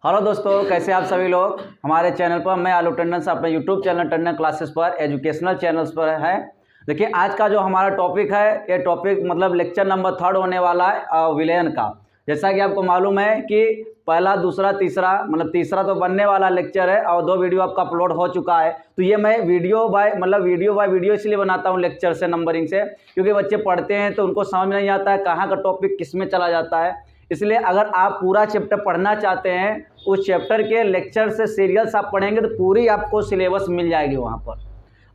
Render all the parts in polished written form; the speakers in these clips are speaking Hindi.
हेलो दोस्तों, कैसे आप सभी लोग हमारे चैनल पर। मैं आलोक टंडन से अपने यूट्यूब चैनल टंडन क्लासेस पर एजुकेशनल चैनल्स पर है। देखिए, आज का जो हमारा टॉपिक है, ये टॉपिक मतलब लेक्चर नंबर 3 होने वाला है विलयन का। जैसा कि आपको मालूम है कि पहला, दूसरा, तीसरा, मतलब तीसरा तो बनने वाला लेक्चर है और 2 वीडियो आपका अपलोड हो चुका है। तो ये मैं वीडियो बाय वीडियो इसलिए बनाता हूँ लेक्चर से, नंबरिंग से, क्योंकि बच्चे पढ़ते हैं तो उनको समझ में नहीं आता है कहाँ का टॉपिक किस में चला जाता है। इसलिए अगर आप पूरा चैप्टर पढ़ना चाहते हैं, उस चैप्टर के लेक्चर से सीरियल्स आप पढ़ेंगे तो पूरी आपको सिलेबस मिल जाएगी वहाँ पर।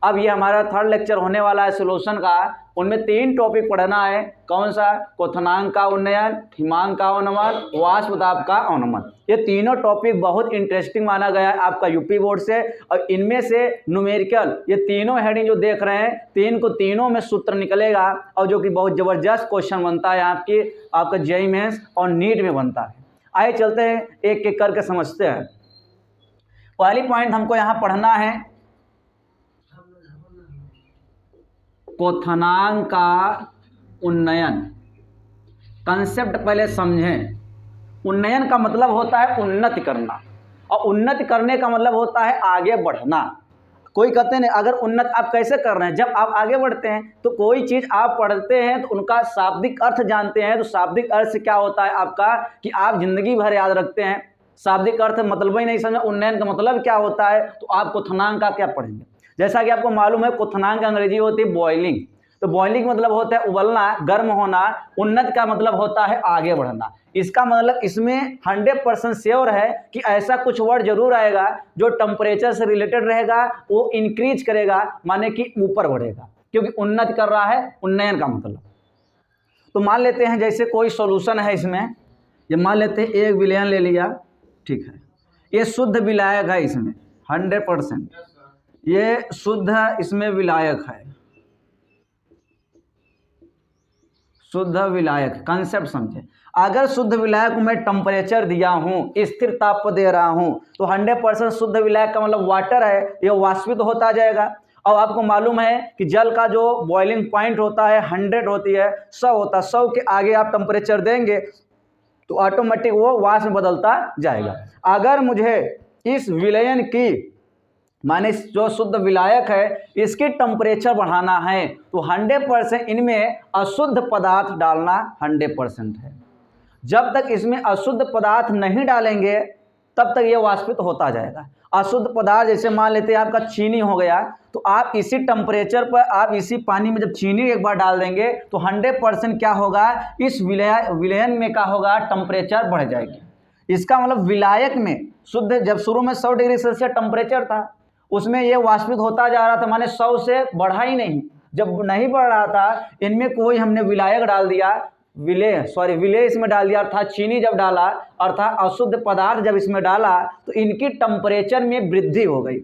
अब ये हमारा 3rd लेक्चर होने वाला है सॉल्यूशन का। उनमें 3 टॉपिक पढ़ना है। कौन सा? क्वथनांक का उन्नयन, हिमांक का अनुमान, वाष्प दाब का अनुमान। ये तीनों टॉपिक बहुत इंटरेस्टिंग माना गया है आपका यूपी बोर्ड से। और इनमें से न्यूमेरिकल, ये तीनों हेडिंग जो देख रहे हैं, तीनों में सूत्र निकलेगा और जो कि बहुत ज़बरदस्त क्वेश्चन बनता है आपका जेईई मेंस और नीट में बनता है। आइए चलते हैं, एक एक करके समझते हैं। पहली पॉइंट हमको यहाँ पढ़ना है, क्वथनांक का उन्नयन। कंसेप्ट पहले समझें। उन्नयन का मतलब होता है उन्नति करना, और उन्नति करने का मतलब होता है आगे बढ़ना। कोई कहते हैं अगर उन्नत आप कैसे कर रहे हैं, जब आप आगे बढ़ते हैं तो कोई चीज़ आप पढ़ते हैं तो उनका शाब्दिक अर्थ जानते हैं। तो शाब्दिक अर्थ से क्या होता है आपका कि आप जिंदगी भर याद रखते हैं। शाब्दिक अर्थ मतलब ही नहीं समझा उन्नयन का मतलब क्या होता है, तो आप क्वथनांक का क्या पढ़ेंगे। जैसा कि आपको मालूम है, क्वथनांक की अंग्रेजी होती है बॉइलिंग। तो बॉइलिंग मतलब होता है उबलना, गर्म होना। उन्नत का मतलब होता है आगे बढ़ना। इसका मतलब इसमें 100% श्योर है कि ऐसा कुछ वर्ड जरूर आएगा जो टेम्परेचर से रिलेटेड रहेगा, वो इंक्रीज करेगा, माने कि ऊपर बढ़ेगा, क्योंकि उन्नत कर रहा है उन्नयन का मतलब। तो मान लेते हैं जैसे कोई सॉल्यूशन है इसमें, ये मान लेते हैं एक विलयन ले लिया, ठीक है। ये शुद्ध विलायक है, इसमें 100% ये शुद्ध इसमें विलायक है, शुद्ध विलायक। कंसेप्ट समझे। अगर शुद्ध विलायक को मैं टेम्परेचर दिया हूं, स्थिर ताप पर दे रहा हूं, तो 100% शुद्ध विलायक का मतलब वाटर है, ये वाष्पित होता जाएगा। और आपको मालूम है कि जल का जो बॉइलिंग पॉइंट होता है 100 होती है, 100 होता है। 100 के आगे आप टेम्परेचर देंगे तो ऑटोमेटिक वो वाष्प में बदलता जाएगा। अगर मुझे इस विलयन की माने जो शुद्ध विलायक है इसकी टेम्परेचर बढ़ाना है, तो 100% इनमें अशुद्ध पदार्थ डालना 100% है। जब तक इसमें अशुद्ध पदार्थ नहीं डालेंगे तब तक ये वाष्पित होता जाएगा। अशुद्ध पदार्थ जैसे मान लेते हैं आपका चीनी हो गया, तो आप इसी टेम्परेचर पर आप इसी पानी में जब चीनी एक बार डाल देंगे तो 100% क्या होगा, इस विलयन में क्या होगा, टेम्परेचर बढ़ जाएगी। इसका मतलब विलायक में शुद्ध, जब शुरू में 100 डिग्री सेल्सियस टेम्परेचर था, उसमें ये वाष्पित होता जा रहा था, माने 100 से बढ़ा ही नहीं। जब नहीं बढ़ रहा था, इनमें कोई हमने विलायक डाल दिया, विलेय इसमें डाल दिया, अर्थात चीनी जब डाला, अर्थात अशुद्ध पदार्थ जब इसमें डाला, तो इनकी टेम्परेचर में वृद्धि हो गई।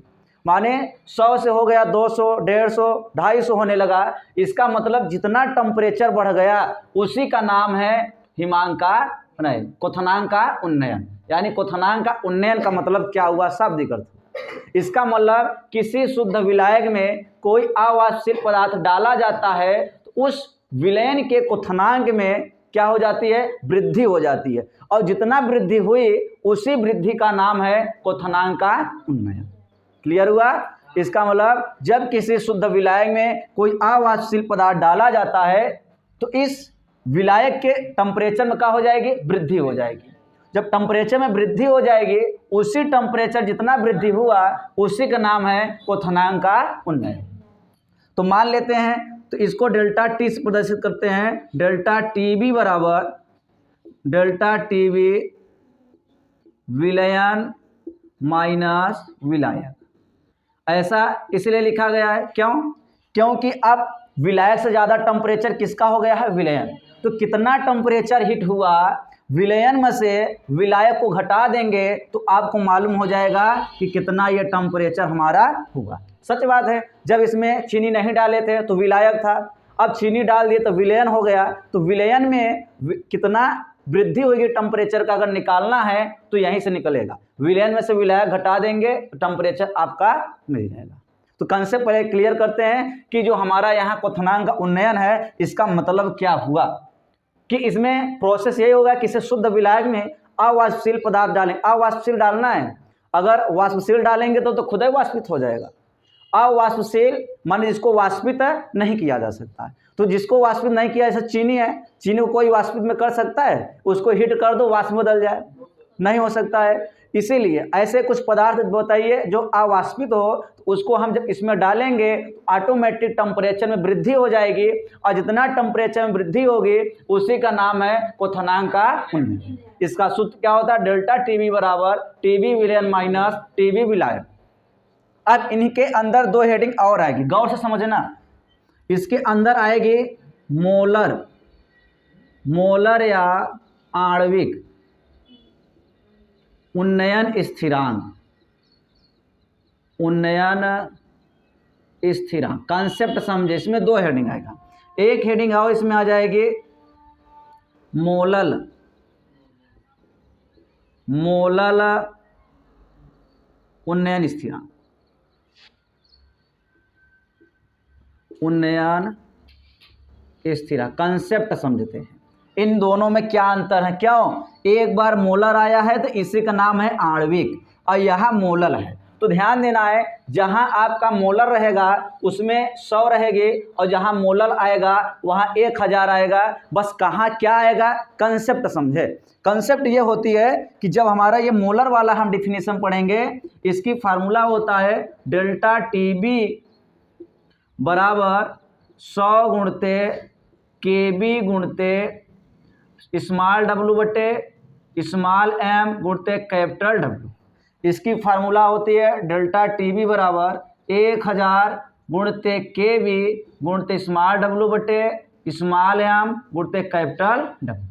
माने 100 से हो गया 200, 150, 250 होने लगा। इसका मतलब जितना टेम्परेचर बढ़ गया उसी का नाम है हिमांक का नहीं, क्वथनांक का उन्नयन। यानी क्वथनांक का उन्नयन का मतलब क्या हुआ, शाब्दिक अर्थ। इसका मतलब किसी शुद्ध विलायक में कोई अवाष्पशील पदार्थ डाला जाता है तो उस विलयन के क्वथनांक में क्या हो जाती है, वृद्धि हो जाती है। और जितना वृद्धि हुई उसी वृद्धि का नाम है क्वथनांक का उन्नयन। क्लियर हुआ? इसका मतलब जब किसी शुद्ध विलायक में कोई अवाष्पशील पदार्थ डाला जाता है तो इस विलायक के टेम्परेचर में क्या हो जाएगी, वृद्धि हो जाएगी। जब टेम्परेचर में वृद्धि हो जाएगी, उसी टेम्परेचर जितना वृद्धि हुआ उसी का नाम है क्वथनांक का उन्नयन। तो मान लेते हैं, तो इसको डेल्टा टी से प्रदर्शित करते हैं। डेल्टा टीबी बराबर डेल्टा टीबी विलयन माइनस विलायक, ऐसा इसलिए लिखा गया है। क्यों? क्योंकि अब विलायक से ज़्यादा टेम्परेचर किसका हो गया है, विलयन। तो कितना टेम्परेचर हिट हुआ, विलयन में से विलायक को घटा देंगे तो आपको मालूम हो जाएगा कि कितना ये टेम्परेचर हमारा हुआ। सच बात है, जब इसमें चीनी नहीं डाले थे तो विलायक था, अब चीनी डाल दिए तो विलयन हो गया। तो विलयन में कितना वृद्धि होगी टेम्परेचर का अगर निकालना है तो यहीं से निकलेगा। विलयन में से विलायक घटा देंगे तो टेम्परेचर आपका मिल जाएगा। तो कंसेप्ट पहले क्लियर करते हैं कि जो हमारा यहाँ क्वथनांक का उन्नयन है इसका मतलब क्या हुआ, कि इसमें प्रोसेस यही होगा कि इसे शुद्ध विलायक में अवाष्पशील पदार्थ डालेंगे, अवाष्पशील डालना है, अगर वाष्पशील डालेंगे तो खुद ही वाष्पित हो जाएगा। अवाष्पशील माने जिसको वाष्पित नहीं किया जा सकता है, तो जिसको वाष्पित नहीं किया, जैसे चीनी है, चीनी को कोई वाष्पित में कर सकता है? उसको हीट कर दो वाष्प बदल जाए, नहीं हो सकता है। इसीलिए ऐसे कुछ पदार्थ बताइए जो अवाष्पित हो, तो उसको हम जब इसमें डालेंगे ऑटोमेटिक टेम्परेचर में वृद्धि हो जाएगी, और जितना टेम्परेचर में वृद्धि होगी उसी का नाम है क्वथनांक का उन्नयन। इसका सूत्र क्या होता है? डेल्टा टीवी बराबर टीवी विलयन माइनस टीवी विलायक। अब इनके अंदर दो हेडिंग और आएगी, गौर से समझना। इसके अंदर आएगी मोलर, मोलर या आणविक उन्नयन स्थिरांक, उन्नयन स्थिरांक कॉन्सेप्ट समझे। इसमें दो हेडिंग आएगा, एक हेडिंग आओ इसमें आ जाएगी मोलल, मोलल उन्नयन स्थिरांक, उन्नयन स्थिरांक कॉन्सेप्ट समझते हैं। इन दोनों में क्या अंतर है? क्यों? एक बार मोलर आया है तो इसी का नाम है आणविक, और यहाँ मोलल है। तो ध्यान देना है, जहाँ आपका मोलर रहेगा उसमें 100 रहेगी, और जहाँ मोलल आएगा वहाँ 1000 आएगा। बस कहाँ क्या आएगा? कंसेप्ट समझे। कंसेप्ट ये होती है कि जब हमारा ये मोलर वाला हम डिफिनेशन पढ़ेंगे, इसकी फार्मूला होता है डेल्टा टीबी बराबर 100 गुणते केबी गुणते स्मॉल डब्लू बटे स्मॉल एम गुणते कैपिटल डब्लू। इसकी फार्मूला होती है डेल्टा टीबी बराबर 1000 गुणते केबी गुणते स्मॉल डब्लू बटे स्मॉल एम गुणते कैपिटल डब्लू।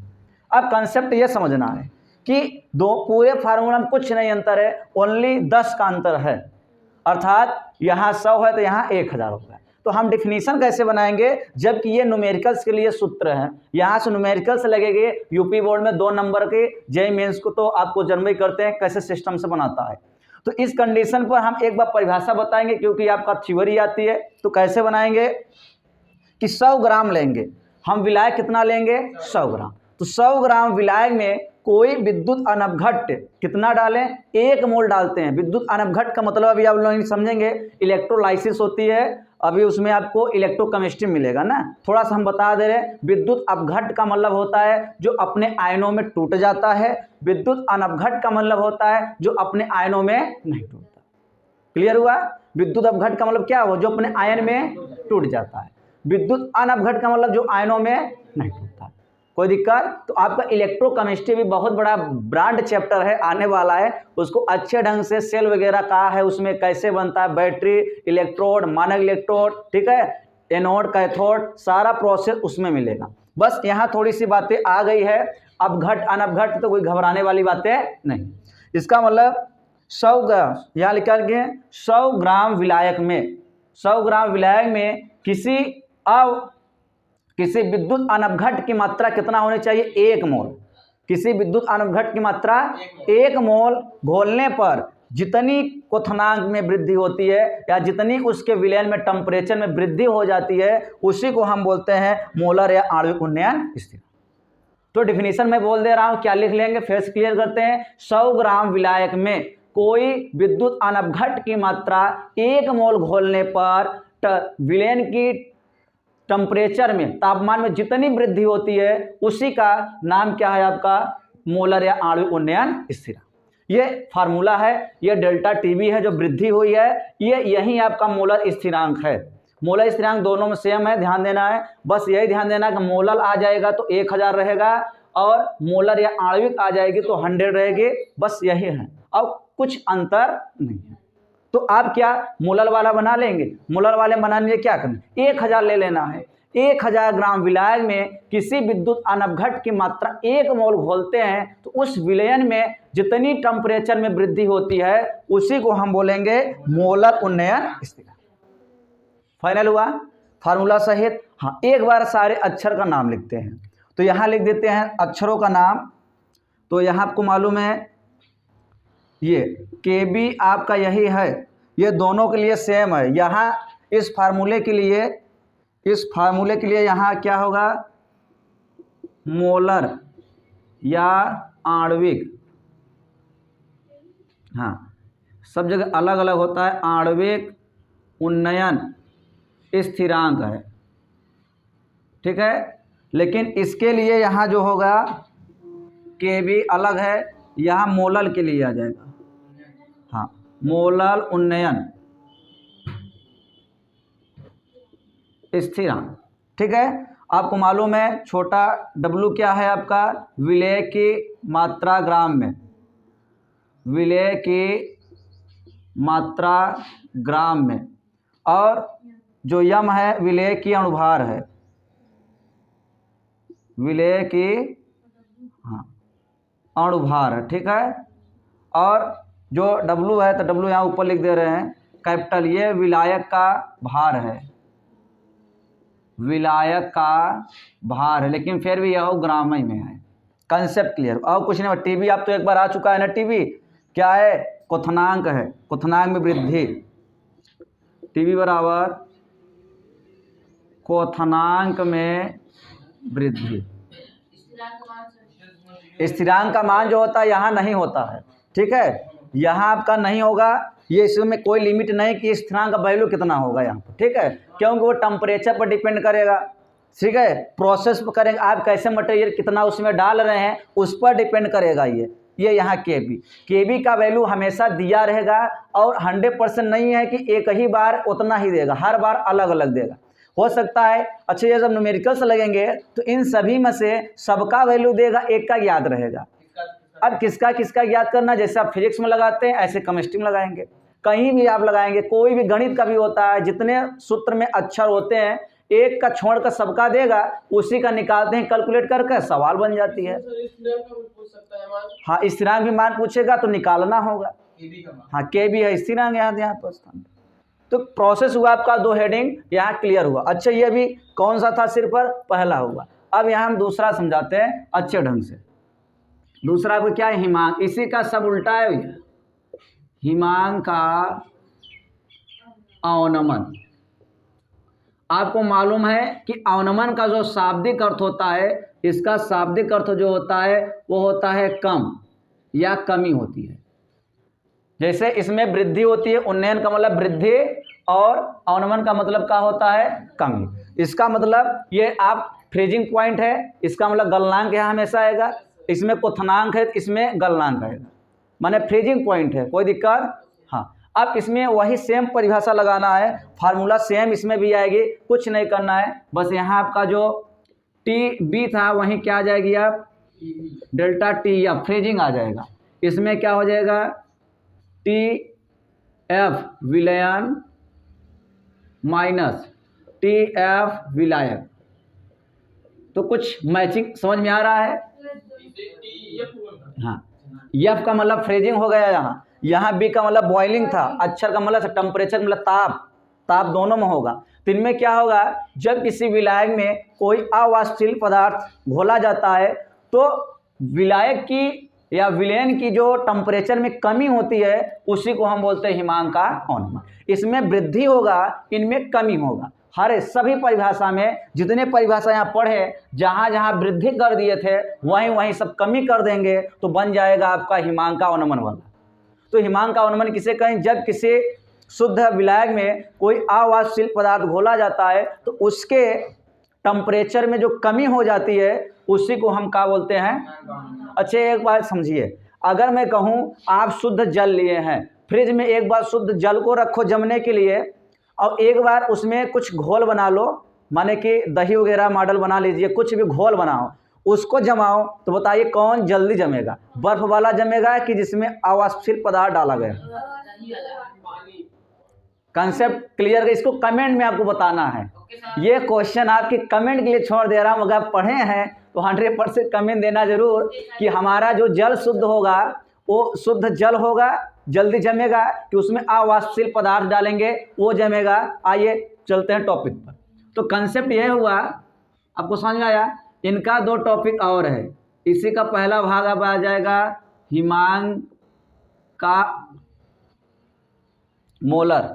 अब कंसेप्ट ये समझना है कि दो पूरे फार्मूला में कुछ नहीं अंतर है, ओनली 10 का अंतर है, अर्थात यहाँ 100 है तो यहाँ 1000 होगा। तो हम डिफिनीशन कैसे बनाएंगे? जबकि ये न्यूमेरिकल्स के लिए सूत्र है, यहाँ से न्यूमेरिकल्स लगेंगे। यूपी बोर्ड में 2 नंबर के जेईई मेंस को तो आपको जनवरी करते हैं कैसे सिस्टम से बनाता है। तो इस कंडीशन पर हम एक बार परिभाषा बताएंगे, क्योंकि आपका थ्योरी आती है। तो कैसे बनाएंगे कि 100 ग्राम लेंगे हम, विलायक कितना लेंगे? 100 ग्राम। तो 100 ग्राम विलायक में कोई विद्युत अनवघट कितना डालें? 1 मोल डालते हैं। विद्युत अनवघट का मतलब अभी आप लोग समझेंगे, इलेक्ट्रोलाइसिस होती है, अभी उसमें आपको इलेक्ट्रोकेमिस्ट्री मिलेगा ना। थोड़ा सा हम बता दे रहे हैं, विद्युत अपघट का मतलब होता है जो अपने आयनों में टूट जाता है, विद्युत अनवघट का मतलब होता है जो अपने आयनों में नहीं टूटता। क्लियर हुआ? विद्युत अपघट का मतलब क्या हुआ? जो अपने आयन में टूट जाता है। विद्युत अनवघट का मतलब जो आयनों में नहीं टूटता। कोई दिक्कत? तो आपका इलेक्ट्रोकेमिस्ट्री भी बहुत बड़ा ब्रांड चैप्टर है, आने वाला है, उसको अच्छे ढंग से सेल वगैरह कहा है, उसमें कैसे बनता है बैटरी, इलेक्ट्रोड, मानक इलेक्ट्रोड, ठीक है, एनोड, कैथोड, सारा प्रोसेस उसमें मिलेगा। बस यहाँ थोड़ी सी बातें आ गई है, अपघट अनवघट तो कोई घबराने वाली बातें नहीं। इसका मतलब 100 ग्राम यहाँ लिखा गया, 100 ग्राम विलायक में, 100 ग्राम विलायक में किसी विद्युत अनवघट की मात्रा कितना होनी चाहिए? 1 मोल। किसी विद्युत अनवघट की मात्रा 1 मोल घोलने पर जितनी क्वथनांक में वृद्धि होती है, या जितनी उसके विलयन में टेम्परेचर में वृद्धि हो जाती है, उसी को हम बोलते हैं मोलर या आणविक उन्नयन स्थिरांक। तो डिफिनीशन में बोल दे रहा हूं, क्या लिख लेंगे फिर से क्लियर करते हैं। 100 ग्राम विलायक में कोई विद्युत अनवघट की मात्रा 1 मोल घोलने पर विलयन की टेम्परेचर में, तापमान में जितनी वृद्धि होती है, उसी का नाम क्या है? आपका मोलर या आणविक उन्नयन स्थिरांक। ये फार्मूला है, ये डेल्टा टीवी है जो वृद्धि हुई है, ये यही आपका मोलर स्थिरांक है। मोलर स्थिरांक दोनों में सेम है, ध्यान देना है। बस यही ध्यान देना कि मोलर आ जाएगा तो 1000 रहेगा, और मोलर या आणविक आ जाएगी तो 100 रहेगी। बस यही है, अब कुछ अंतर नहीं है। तो आप क्या मोलर वाला बना लेंगे? मोलर वाले बनाने के लिए क्या करना? 1000 ले लेना है। 1000 ग्राम विलायक में किसी विद्युत अनवघट की मात्रा 1 मोल घोलते हैं, तो उस विलयन में जितनी टेम्परेचर में वृद्धि होती है, उसी को हम बोलेंगे मोलर उन्नयन स्थिरांक। फाइनल हुआ फार्मूला सहित? हाँ, एक बार सारे अक्षर का नाम लिखते हैं। तो यहाँ लिख देते हैं अक्षरों का नाम। तो यहाँ आपको मालूम है ये KB आपका यही है, ये दोनों के लिए सेम है। यहाँ इस फार्मूले के लिए यहाँ क्या होगा? मोलर या आणविक हाँ, सब जगह अलग अलग होता है। आणविक उन्नयन स्थिरांक है, ठीक है। लेकिन इसके लिए यहाँ जो होगा के भी अलग है, यहाँ मोलल के लिए आ जाएगा। हाँ, मोलल उन्नयन स्थिरांक, ठीक है। आपको मालूम है छोटा w क्या है आपका, विलेय की मात्रा ग्राम में, विलेय की मात्रा ग्राम में, और जो यम है विलेय की अणुभार है, विलेय की हाँ अणुभार है, ठीक है। और जो W है तो W यहाँ ऊपर लिख दे रहे हैं कैपिटल, ये विलायक का भार है, विलायक का भार है, लेकिन फिर भी यह ग्राम ही में है। Concept clear. और कुछ नहीं, टीबी आप तो एक बार आ चुका है ना। टीबी क्या है, क्वथनांक है, क्वथनांक में वृद्धि। टीबी बराबर क्वथनांक में वृद्धि। स्थिरांक का मान जो होता है यहाँ नहीं होता है, ठीक है, यहाँ आपका नहीं होगा। ये इसमें कोई लिमिट नहीं कि स्थिरांक का वैल्यू कितना होगा यहाँ पर, ठीक है, क्योंकि वो टेम्परेचर पर डिपेंड करेगा, ठीक है, प्रोसेस पर करेंगे, आप कैसे मटेरियल कितना उसमें डाल रहे हैं उस पर डिपेंड करेगा। ये यहाँ के बी का वैल्यू हमेशा दिया रहेगा, और 100% नहीं है कि एक ही बार उतना ही देगा, हर बार अलग अलग देगा। हो सकता है अच्छा ये जब न्यूमेरिकल्स लगेंगे तो इन सभी में से सबका वैल्यू देगा, एक का याद रहेगा। अब किसका किसका याद करना, जैसे आप फिजिक्स में लगाते हैं ऐसे केमिस्ट्री में लगाएंगे, कहीं भी आप लगाएंगे, कोई भी गणित का भी होता है, जितने सूत्र में अक्षर होते हैं एक का छोड़ कर सबका देगा, उसी का निकालते हैं कैलकुलेट करके, सवाल बन जाती है। हाँ, स्थिरांक भी मान पूछेगा तो निकालना होगा। हाँ, के भी है स्थिरांक यहाँ पर स्थान। तो प्रोसेस हुआ आपका, 2 हेडिंग यहाँ क्लियर हुआ। अच्छा, ये भी कौन सा था, सिर्फ पर पहला हुआ। अब यहाँ हम दूसरा समझाते हैं अच्छे ढंग से। दूसरा आपको क्या है, हिमांक, इसी का सब उल्टा है भैया, हिमांक का अवनमन। आपको मालूम है कि अवनमन का जो शाब्दिक अर्थ होता है, इसका शाब्दिक अर्थ जो होता है वो होता है कम या कमी होती है। जैसे इसमें वृद्धि होती है, उन्नयन का मतलब वृद्धि, और अवनमन का मतलब क्या होता है, कमी। इसका मतलब ये आप फ्रीजिंग पॉइंट है, इसका मतलब गलनांक यहाँ हमेशा आएगा, इसमें क्वथनांक है, इसमें गलनांक आएगा, माने फ्रीजिंग पॉइंट है, कोई दिक्कत। हाँ, अब इसमें वही सेम परिभाषा लगाना है, फार्मूला सेम इसमें भी आएगी, कुछ नहीं करना है, बस यहाँ आपका जो टी बी था वहीं क्या आ जाएगी, आप डेल्टा टी या फ्रीजिंग आ जाएगा। इसमें क्या हो जाएगा, टी एफ विलयन माइनस टी एफ विलायक। तो कुछ मैचिंग समझ में आ रहा है। हाँ, एफ का मतलब फ्रीजिंग हो गया, यहाँ बी का मतलब बॉइलिंग था, अक्षर का मतलब टेम्परेचर मतलब ताप दोनों में होगा। तो इनमें क्या होगा, जब किसी विलायक में कोई अवाष्पशील पदार्थ घोला जाता है तो विलायक की या विलयन की जो टेम्परेचर में कमी होती है उसी को हम बोलते हैं हिमांक का अवनमन। इसमें वृद्धि होगा, इनमें कमी होगा। हर सभी परिभाषा में जितने परिभाषा यहाँ पढ़े, जहाँ जहाँ वृद्धि कर दिए थे वहीं वहीं सब कमी कर देंगे, तो बन जाएगा आपका हिमांक का अवनमन वाला। तो हिमांक का अवनमन किसे कहें, जब किसी शुद्ध विलायक में कोई अवाष्पशील पदार्थ घोला जाता है तो उसके टेम्परेचर में जो कमी हो जाती है उसी को हम क्या बोलते हैं। अच्छा, एक बात समझिए, अगर मैं कहूँ आप शुद्ध जल लिए हैं, फ्रिज में एक बार शुद्ध जल को रखो जमने के लिए, और एक बार उसमें कुछ घोल बना लो, माने कि दही वगैरह मॉडल बना लीजिए, कुछ भी घोल बनाओ, उसको जमाओ, तो बताइए कौन जल्दी जमेगा, बर्फ वाला जमेगा कि जिसमें अवाष्पशील पदार्थ डाला गया। कंसेप्ट क्लियर है, इसको कमेंट में आपको बताना है। ये क्वेश्चन आपके कमेंट के लिए छोड़ दे रहा हूँ, अगर आप पढ़े हैं तो 100% कमेंट देना जरूर कि हमारा जो जल शुद्ध होगा वो शुद्ध जल होगा, जल्दी जमेगा कि उसमें अवाष्पशील पदार्थ डालेंगे वो जमेगा। आइए चलते हैं टॉपिक पर। तो कंसेप्ट ये हुआ, आपको समझ में आया। इनका 2 टॉपिक और है, इसी का पहला भाग अब आ जाएगा हिमांक का मोलर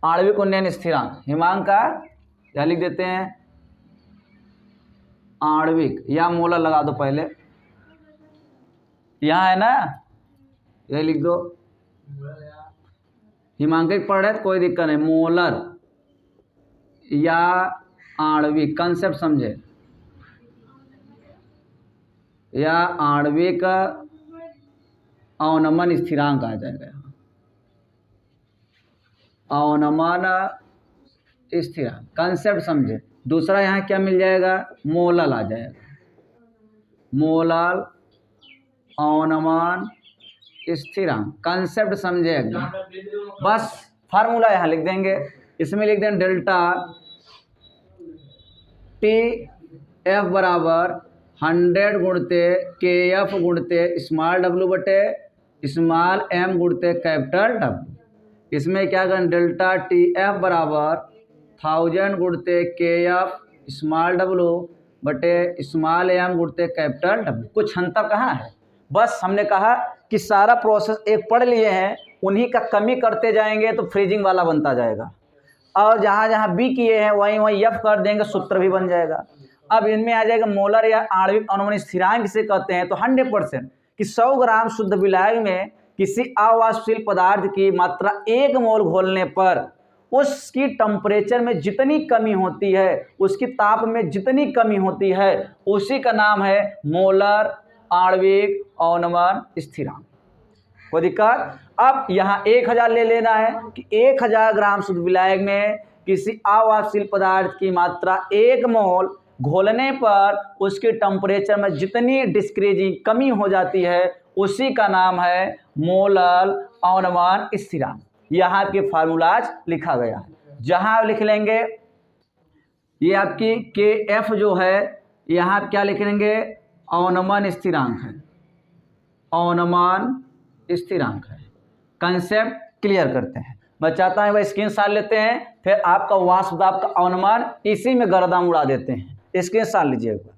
आणविक उन्नयन स्थिरांक। हिमांक का क्या लिख देते हैं, आणविक, या मोलर लगा दो पहले, यहाँ है ना, ये लिख दो हिमांकित पढ़ रहे तो कोई दिक्कत नहीं। मोलर या आणविक, कंसेप्ट समझे, या आणविक अवनमन स्थिरांक आ जाएगा। अवनमन स्थिरांक कंसेप्ट समझे। दूसरा यहाँ क्या मिल जाएगा, मोलल आ जाएगा। मोलल अवनमन स्थिरांक कंसेप्ट समझे एकदम। बस फार्मूला यहाँ लिख देंगे, इसमें लिख देंगे डेल्टा टी एफ बराबर 100 गुणते के एफ गुणते स्मॉल डब्ल्यू बटे स्मॉल एम गुणते कैपिटल डब्ल्यू। इसमें क्या करें, डेल्टा टी एफ बराबर 1000 गुणते के एफ स्मॉल डब्ल्यू बटे स्मॉल एम गुणते कैपिटल डब्ल्यू। कुछ अंतर कहाँ है, बस हमने कहा कि सारा प्रोसेस एक पढ़ लिए हैं, उन्हीं का कमी करते जाएंगे तो फ्रीजिंग वाला बनता जाएगा, और जहाँ जहाँ बी किए हैं वहीं वहीं एफ कर देंगे, सूत्र भी बन जाएगा। अब इनमें आ जाएगा मोलर या आणविक अवनमन स्थिरांक से कहते हैं तो 100% कि 100 ग्राम शुद्ध विलायक में किसी अवाष्पशील पदार्थ की मात्रा 1 मोल घोलने पर उसकी टेम्परेचर में जितनी कमी होती है, उसकी ताप में जितनी कमी होती है, उसी का नाम है मोलर आणविक अवनमन स्थिरांक। कोई दिक्कत। अब यहाँ 1000 ले लेना है कि 1000 ग्राम शुद्ध विलायक में किसी अवाष्पशील पदार्थ की मात्रा 1 मोल घोलने पर उसके टेम्परेचर में जितनी डिक्रीजिंग कमी हो जाती है, उसी का नाम है मोलल अवनमन स्थिरांक। यहाँ के फार्मूलाज लिखा गया है, जहाँ लिख लेंगे ये आपकी के एफ जो है, यहाँ क्या लिख लेंगे, अवनमन स्थिरांक है, अवनमन स्थिरांक है। कंसेप्ट क्लियर करते हैं। मैं चाहता हूँ वह स्क्रीनशॉट लेते हैं, फिर आपका वाष्प दाब का अनुमान इसी में गर्दन उड़ा देते हैं। स्क्रीनशॉट लीजिए एक बार।